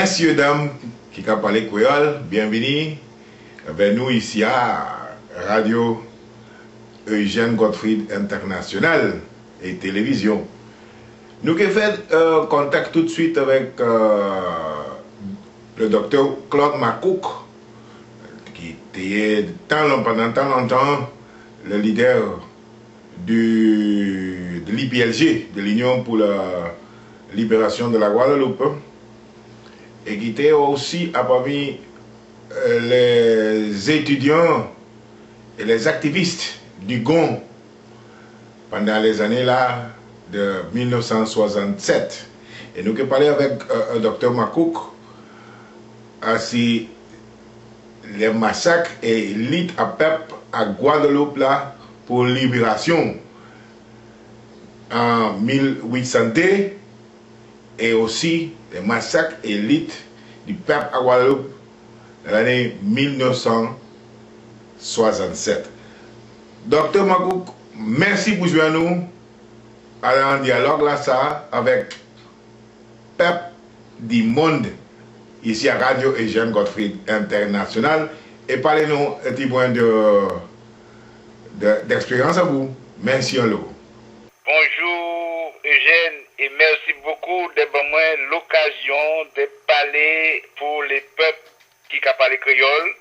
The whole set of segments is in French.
Messieurs, dames, qui ont parlé créole, bienvenue avec nous ici à Radio Eugène Gottfried International et Télévision. Nous avons fait contact tout de suite avec le docteur Claude Macouk, qui était pendant tant longtemps le leader de l'IPLG, de l'Union pour la libération de la Guadeloupe, et qui était aussi parmi les étudiants et les activistes du GON pendant les années là de 1967. Et nous avons parlé avec le docteur Macouk sur les massacres et lutte à peuple à Guadeloupe là pour libération en 1800 et aussi les massacres et lutte du peuple à Guadeloupe dans l'année 1967. Docteur Macouk, merci pour jouer nous à un dialogue là ça avec peuple du monde ici à Radio Eugène Gottfried International et parlez-nous un petit point d'expérience à vous. Merci à vous. Bonjour Eugène et merci beaucoup de moi l'occasion de parler pour les peuples qui parlent créole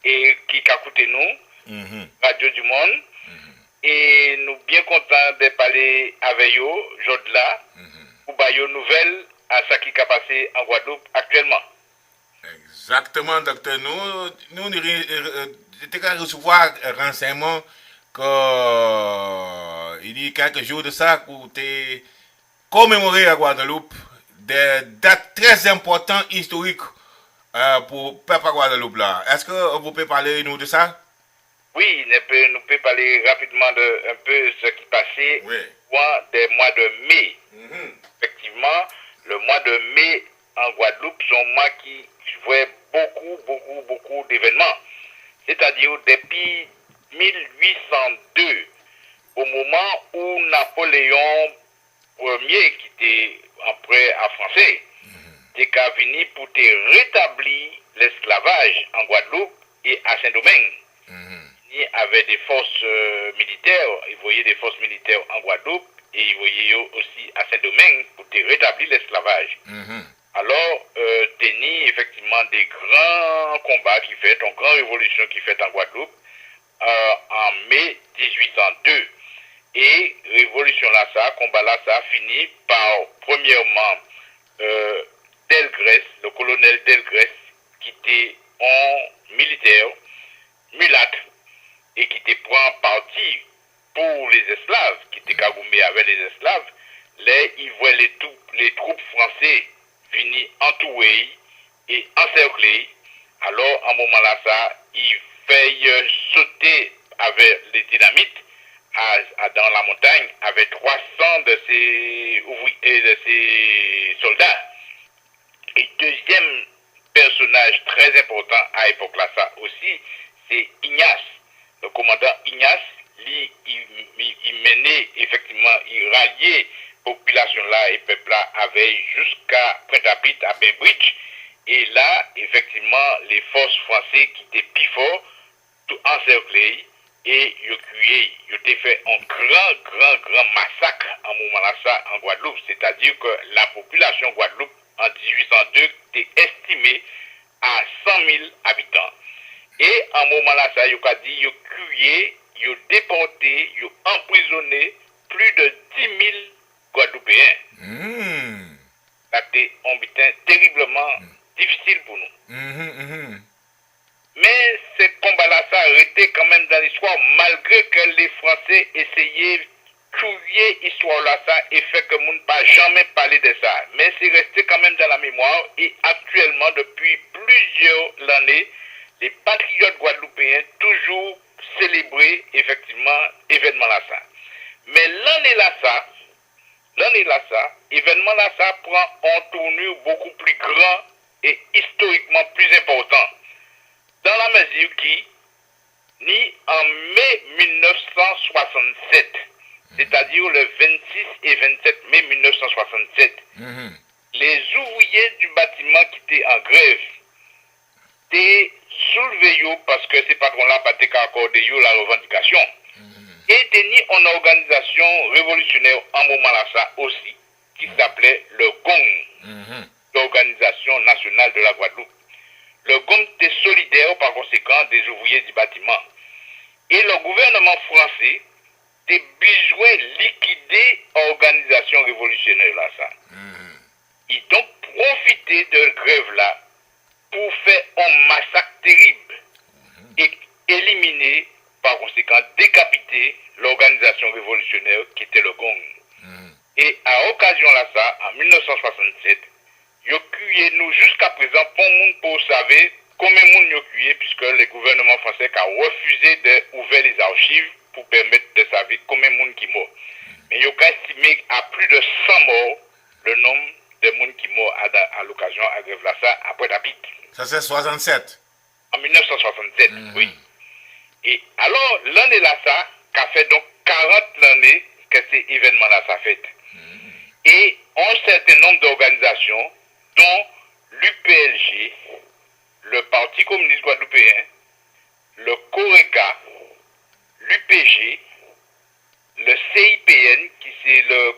et qui écoutent nous, Radio du Monde. Et nous bien contents de parler avec eux, aujourd'hui là, pour bailler aux nouvelles à ce qui a passé en Guadeloupe actuellement. Exactement, docteur. Nous devons recevoir un renseignement qu'il y a quelques jours de ça pour commémorer à Guadeloupe des dates très importantes historiques pour le peuple à Guadeloupe là. Est-ce que vous pouvez parler nous de ça? Oui, nous pouvons parler rapidement de un peu ce qui passait des mois de mai. Effectivement, le mois de mai en Guadeloupe sont un mois qui jouait beaucoup d'événements. C'est-à-dire depuis 1802, au moment où Napoléon Ier, qui était empereur français, était venu pour rétablir l'esclavage en Guadeloupe et à Saint-Domingue. Il avait des forces militaires, il voyait des forces militaires en Guadeloupe et il voyait aussi à Saint-Domingue pour rétablir l'esclavage. Alors, tenir effectivement des grands combats qui fait, une grande révolution qui fait en Guadeloupe en mai 1802. Et révolution là, combat là, ça a fini par, premièrement, Delgrès, le colonel Delgrès, qui était un militaire mulâtre et qui était prend parti pour les esclaves, qui était cagoumé avec les esclaves. Là, il voit les troupes françaises venir entourer et encercler. Alors, à un moment là, ça, il fait sauter avec les dynamites dans la montagne avec 300 de ses ouvriers, de ses soldats. Et deuxième personnage très important à l'époque là, ça aussi, c'est Ignace. Le commandant Ignace, lui, il menait effectivement, il ralliait population là et peuple là avec jusqu'à Pointe-à-Pitre à Bainbridge. Et là, effectivement, les forces françaises qui étaient plus fortes, tout encerclées et ils ont tué, ils ont fait un grand massacre en moment là ça en Guadeloupe. C'est-à-dire que la population Guadeloupe en 1802 était estimée à 100 000 habitants. Et en moment là ça, ils ont dit, ils ont tué, ils ont déporté, ils ont emprisonné plus de 10 000 Guadeloupéens. C'était un butin terriblement difficile pour nous. Mais ce combat-là, ça a arrêté quand même dans l'histoire, malgré que les Français essayaient de tuer l'histoire-là, ça, et fait que nous ne pas jamais parler de ça. Mais c'est resté quand même dans la mémoire, et actuellement, depuis plusieurs années, les patriotes guadeloupéens toujours célébré effectivement événement là ça. Mais l'année là ça, événement là ça prend un tournure beaucoup plus grand et historiquement plus important. Dans la mesure qui, ni en mai 1967, c'est-à-dire le 26 et 27 mai 1967, les ouvriers du bâtiment qui étaient en grève, étaient soulevés parce que ces patrons-là pas accordé la revendication. Et tenu en organisation révolutionnaire en moment là ça aussi, qui s'appelait le GONG, l'Organisation nationale de la Guadeloupe. Le GONG était solidaire par conséquent des ouvriers du bâtiment. Et le gouvernement français était besoin de liquider l'organisation révolutionnaire là ça. Ils donc profité de grève là pour faire un massacre terrible et éliminer, par conséquent, décapiter l'organisation révolutionnaire qui était le GONG. Et à occasion là ça, en 1967, ils ont cueilli nous jusqu'à présent, pour monde pour savoir combien de monde ils ont cueilli, puisque le gouvernement français a refusé d'ouvrir les archives pour permettre de savoir combien de monde qui mort. Mais ils ont estimé à plus de 100 morts le nombre de monde qui mort à l'occasion à grève là ça après la pique. Ça c'est 67. En 1967, oui. Et alors, l'année là ça, qu'a fait donc 40 années que ces événements là ça fait. Et un certain nombre d'organisations, dont l'UPLG, le Parti communiste guadeloupéen, le CORECA, l'UPG, le CIPN, qui c'est le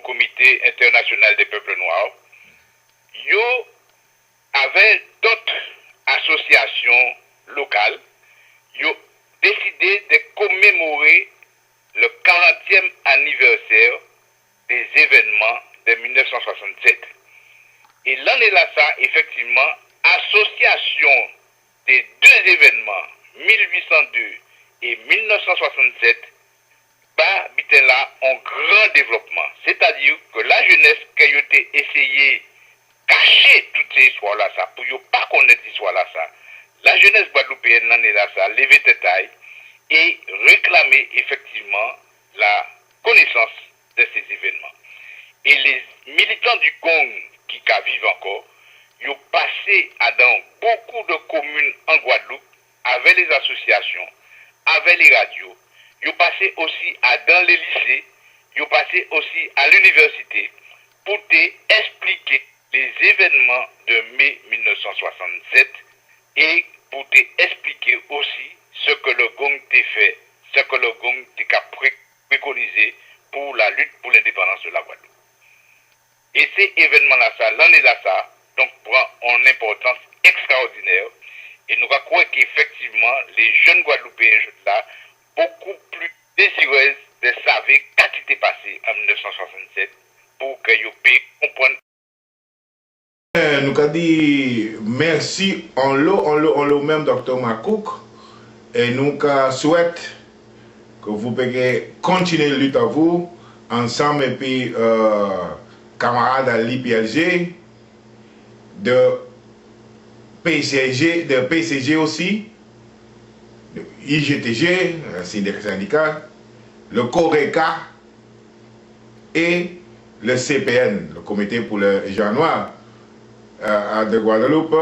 Comité international des peuples noirs, yo avait d'autres associations locales, yo décidé de commémorer le 40e anniversaire des événements de 1967. Et l'année là ça, effectivement, association des deux événements, 1802 et 1967, bah, était là en grand développement. C'est-à-dire que la jeunesse qui a été essayé cacher toutes ces histoires-là, ça, pour ne pas connaître ces histoires-là, ça, la jeunesse guadeloupéenne l'année là ça, levé tête et réclamer effectivement la connaissance de ces événements. Et les militants du GONG qui vivent encore, ils ont passé dans beaucoup de communes en Guadeloupe avec les associations, avec les radios. Ils ont passé aussi dans les lycées, ils ont passé aussi à l'université pour expliquer les événements de mai 1967 et pour expliquer aussi ce que le GONG t'a fait, ce que le GONG t'a préconisé pour la lutte pour l'indépendance de la Guadeloupe. Et ces événements-là, ça, l'année là, ça, donc prend une importance extraordinaire. Et nous croyons qu'effectivement, les jeunes Guadeloupéens là, beaucoup plus désireux de savoir ce qui s'est passé en 1967 pour que vous puissiez comprendre. Nous avons dit merci en l'eau même, Dr. Macouk. Et nous souhaitons que vous puissiez continuer la lutte à vous, ensemble, et puis camarades à l'IPLG, de PCG aussi, de IGTG, syndicat, le CORECA et le CPN, le Comité pour les gens noirs de Guadeloupe,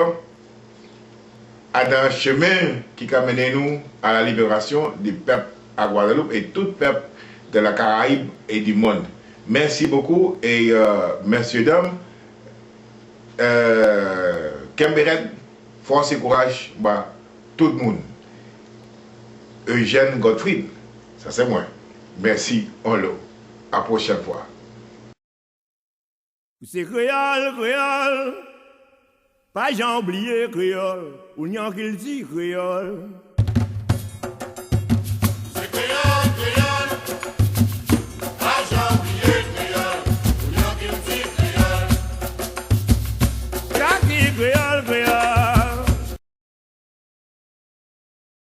à un chemin qui a mené nous à la libération du peuple à Guadeloupe et tout peuple de la Caraïbe et du monde. Merci beaucoup et messieurs, dames, Kemberet, force et courage, bah, tout le monde. Eugène Godfried, ça c'est moi. Merci, on l'eau. À la prochaine fois. C'est créole, pas j'ai oublié créole, ou n'y a qu'il dit créole.